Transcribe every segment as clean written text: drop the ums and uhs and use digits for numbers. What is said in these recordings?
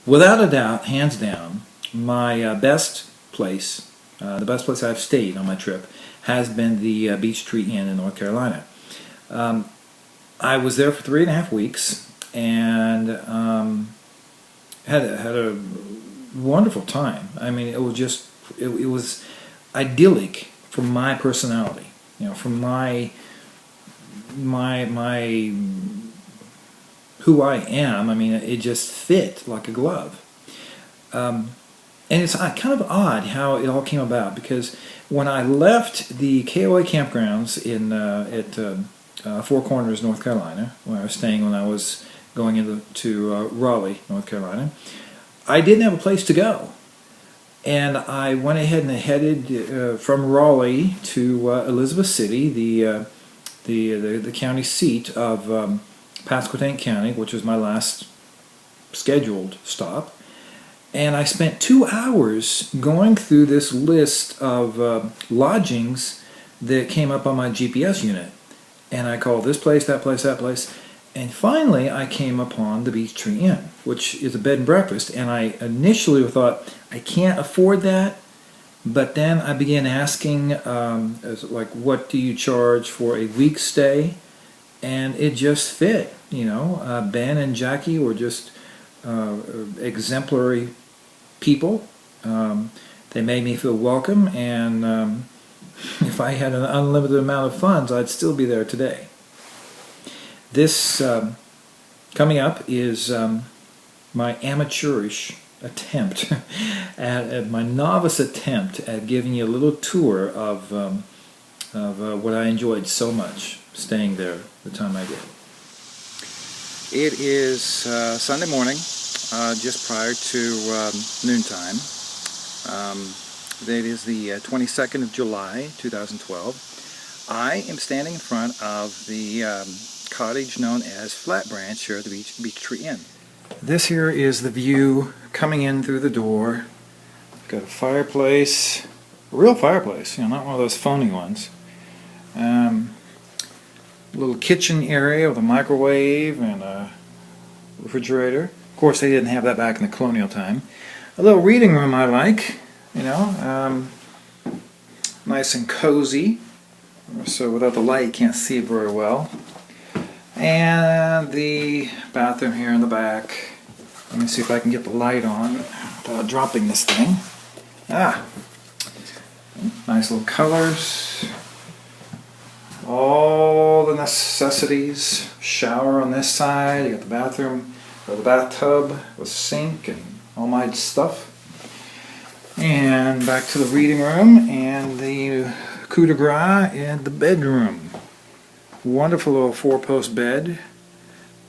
Without a doubt, hands down, my best place, the best place I've stayed on my trip, has been the Beechtree Inn in North Carolina. Um, I was there for 3.5 weeks and had a wonderful time. I mean, it was idyllic for my personality. You know, from my who I am. I mean, it just fit like a glove. And it's kind of odd how it all came about, because when I left the KOA campgrounds at Four Corners, North Carolina, where I was staying when I was going to Raleigh, North Carolina, I didn't have a place to go. And I went ahead and headed from Raleigh to Elizabeth City, the county seat of Pasquotank County, which was my last scheduled stop. And I spent 2 hours going through this list of lodgings that came up on my GPS unit. And I called this place, that place, that place. And finally, I came upon the Beechtree Inn, which is a bed and breakfast. And I initially thought, I can't afford that. But then I began asking, what do you charge for a week's stay? And it just fit. You know, Ben and Jackie were just exemplary people. They made me feel welcome, and if I had an unlimited amount of funds, I'd still be there today. This coming up is my amateurish attempt at my novice attempt at giving you a little tour of what I enjoyed so much staying there the time I did. It is Sunday morning, just prior to noontime. That is the 22nd of July, 2012. I am standing in front of the cottage known as Flat Branch here at the Beechtree Inn. This here is the view coming in through the door. Got a fireplace, a real fireplace, you know, not one of those phony ones. Little kitchen area with a microwave and a refrigerator. Of course, they didn't have that back in the colonial time. A little reading room I like, you know, nice and cozy. So without the light, you can't see it very well. And the bathroom here in the back. Let me see if I can get the light on without dropping this thing. Nice little colors. All the necessities. Shower on this side. You got the bathroom, or the bathtub with sink and all my stuff. And back to the reading room and the coup de grace and the bedroom. Wonderful little 4-post bed.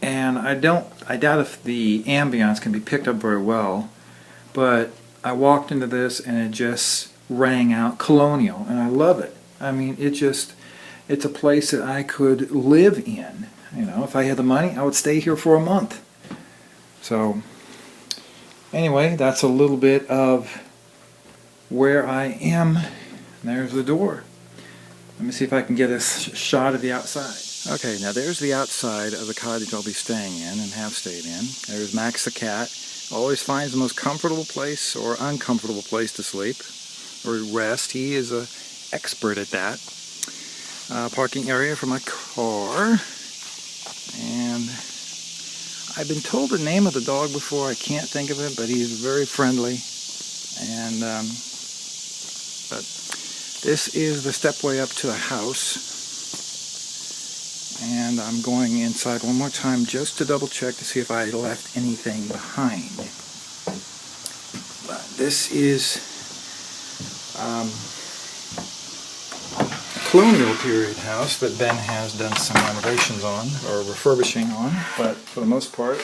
And I doubt if the ambience can be picked up very well, but I walked into this and it just rang out colonial, and I love it. I mean, it's a place that I could live in. You know, if I had the money, I would stay here for a month. So, anyway, that's a little bit of where I am. There's the door. Let me see if I can get a shot of the outside. Okay, now there's the outside of the cottage I'll be staying in and have stayed in. There's Max the cat. Always finds the most comfortable place or uncomfortable place to sleep or rest. He is an expert at that. Parking area for my car. And I've been told the name of the dog before. I can't think of it, but he's very friendly. And but this is the stepway up to the house. And I'm going inside one more time just to double check to see if I left anything behind. But this is a colonial period house that Ben has done some renovations on, or refurbishing on, but for the most part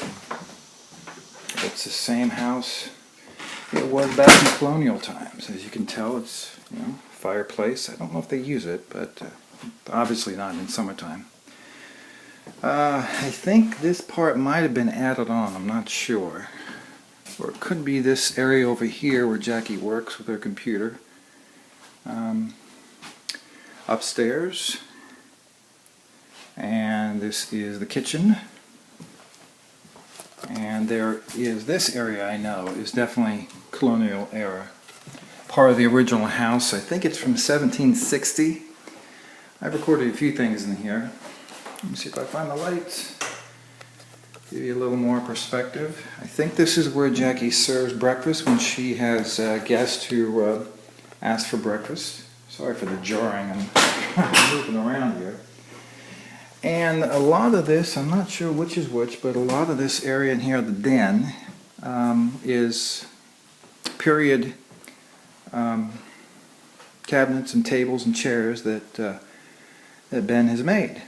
it's the same house it was back in colonial times. As you can tell, it's, you know, fireplace. I don't know if they use it, but obviously not in summertime. I think this part might have been added on, I'm not sure. Or it could be this area over here where Jackie works with her computer. Upstairs. And this is the kitchen. And there is this area, I know, is definitely colonial era. Part of the original house. I think it's from 1760. I've recorded a few things in here. Let me see if I find the lights. Give you a little more perspective. I think this is where Jackie serves breakfast when she has guests who ask for breakfast. Sorry for the jarring. I'm moving around here. And a lot of this, I'm not sure which is which, but a lot of this area in here, the den, is period cabinets and tables and chairs that Ben has made.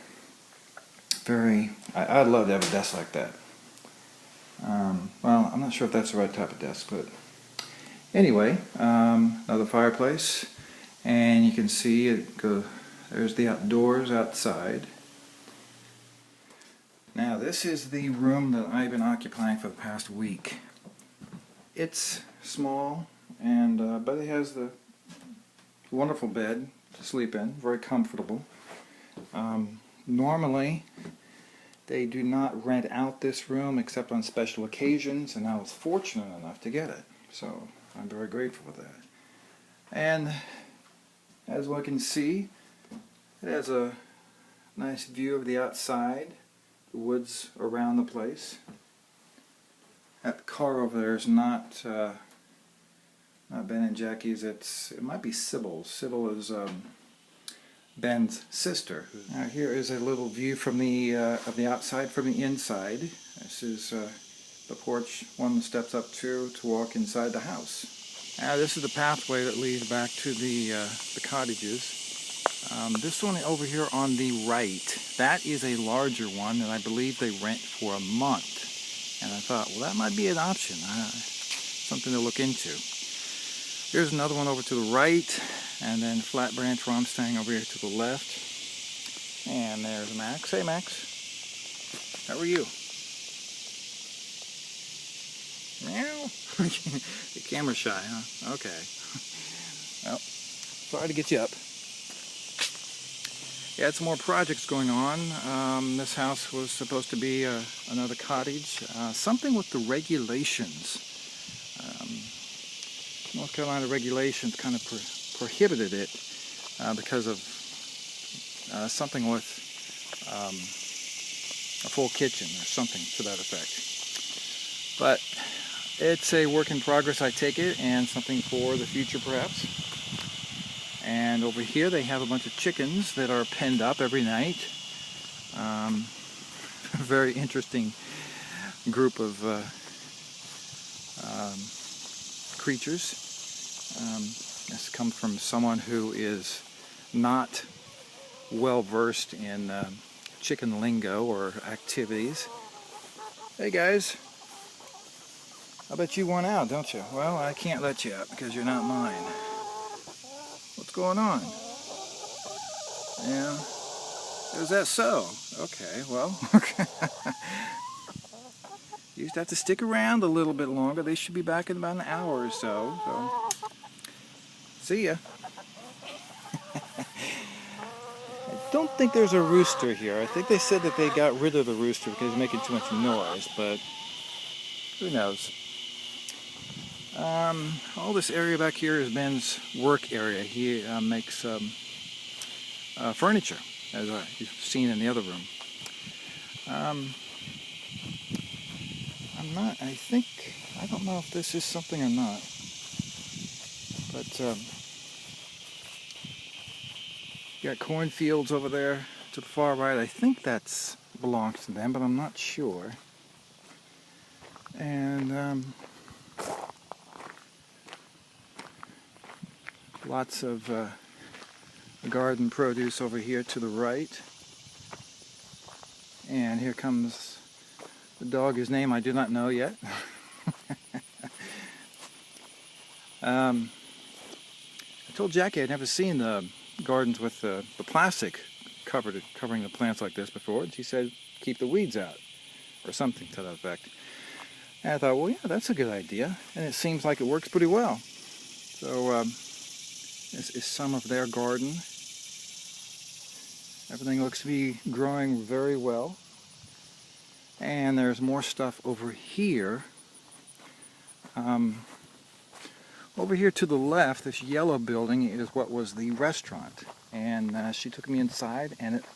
I'd love to have a desk like that. Well, I'm not sure if that's the right type of desk, but anyway, another fireplace, and you can see there's the outdoors outside. Now this is the room that I've been occupying for the past week. It's small, and but it has the wonderful bed to sleep in, very comfortable. Normally they do not rent out this room except on special occasions, and I was fortunate enough to get it, so I'm very grateful for that. And as one can see, it has a nice view of the outside, the woods around the place. That car over there is not Ben and Jackie's. It might be Sybil's. Sybil is Ben's sister. Now here is a little view from the of the outside from the inside. This is the porch one steps up to walk inside the house. Now this is the pathway that leads back to the cottages. This one over here on the right, that is a larger one, and I believe they rent for a month. And I thought, well, that might be an option, something to look into. Here's another one over to the right, and then Flat Branch where I'm staying over here to the left. And there's Max. Hey, Max. How are you? Meow. You're camera shy, huh? Okay. Well, sorry to get you up. Yeah, some more projects going on. This house was supposed to be another cottage. Something with the regulations. North Carolina regulations kind of prohibited it because of something with a full kitchen or something to that effect. But it's a work in progress, I take it, and something for the future perhaps. And over here they have a bunch of chickens that are penned up every night. Very interesting group of creatures. This comes from someone who is not well versed in chicken lingo or activities. Hey guys, I bet you want out, don't you? Well, I can't let you out because you're not mine. What's going on? Yeah. Is that so? Okay, well. You just have to stick around a little bit longer. They should be back in about an hour or so. See ya. I don't think there's a rooster here. I think they said that they got rid of the rooster because he's making too much noise, but who knows? All this area back here is Ben's work area. He makes furniture, as you've seen in the other room. I don't know if this is something or not, but you got cornfields over there to the far right. I think that belongs to them, but I'm not sure. And lots of garden produce over here to the right. And here comes the dog whose name I do not know yet. I told Jackie I'd never seen the gardens with the plastic covering the plants like this before, and she said keep the weeds out or something to that effect. And I thought, well, yeah, that's a good idea, and it seems like it works pretty well. So this is some of their garden. Everything looks to be growing very well. And there's more stuff over here. Over here to the left, this yellow building is what was the restaurant. And she took me inside, and it's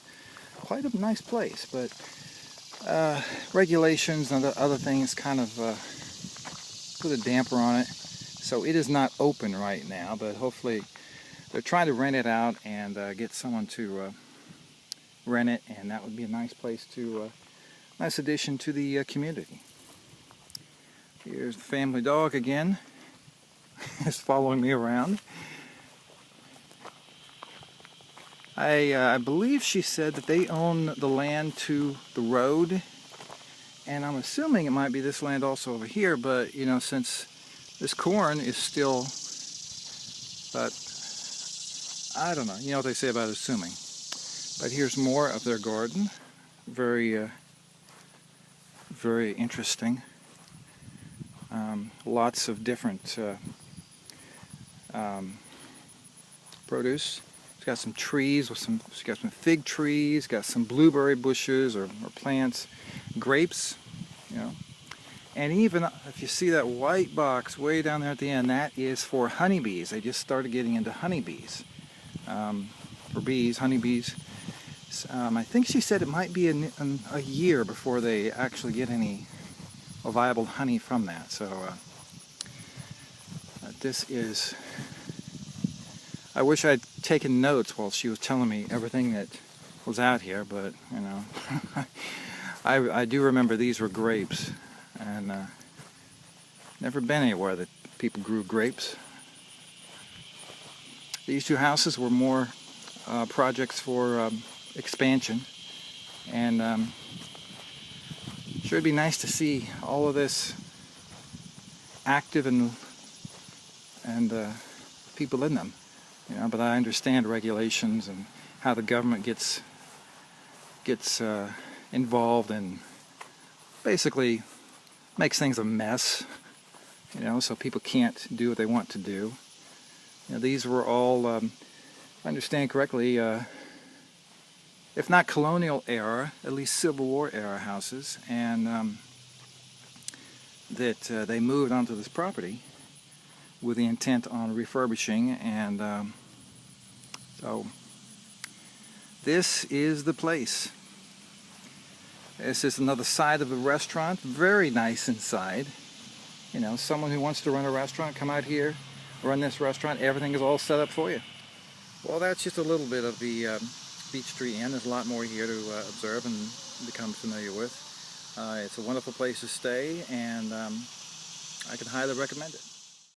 quite a nice place, but regulations and other things kind of put a damper on it. So it is not open right now, but hopefully they're trying to rent it out and get someone to rent it, and that would be a nice place to, nice addition to the community. Here's the family dog again. It's following me around. I believe she said that they own the land to the road, and I'm assuming it might be this land also over here, but you know, since this corn is still, but I don't know, you know what they say about assuming. But here's more of their garden. Very interesting. Lots of different produce. It's got some trees with it's got some fig trees, got some blueberry bushes or plants, grapes, you know. And even if you see that white box way down there at the end, that is for honeybees. They just started getting into honeybees, or bees, honeybees. I think she said it might be a year before they actually get any viable honey from that. So this is, I wish I'd taken notes while she was telling me everything that was out here, but you know, I do remember these were grapes, and never been anywhere that people grew grapes. These two houses were more projects for expansion, and sure it'd be nice to see all of this active and people in them, you know. But I understand regulations and how the government gets involved and basically makes things a mess, you know, so people can't do what they want to do. You know, these were all, if I understand correctly, if not colonial era, at least Civil War era houses, and that they moved onto this property with the intent on refurbishing, and so this is the place. This is another side of the restaurant, very nice inside. You know, someone who wants to run a restaurant, come out here, run this restaurant, everything is all set up for you. Well, that's just a little bit of the Beechtree Inn. There's a lot more here to observe and become familiar with. It's a wonderful place to stay, and I can highly recommend it.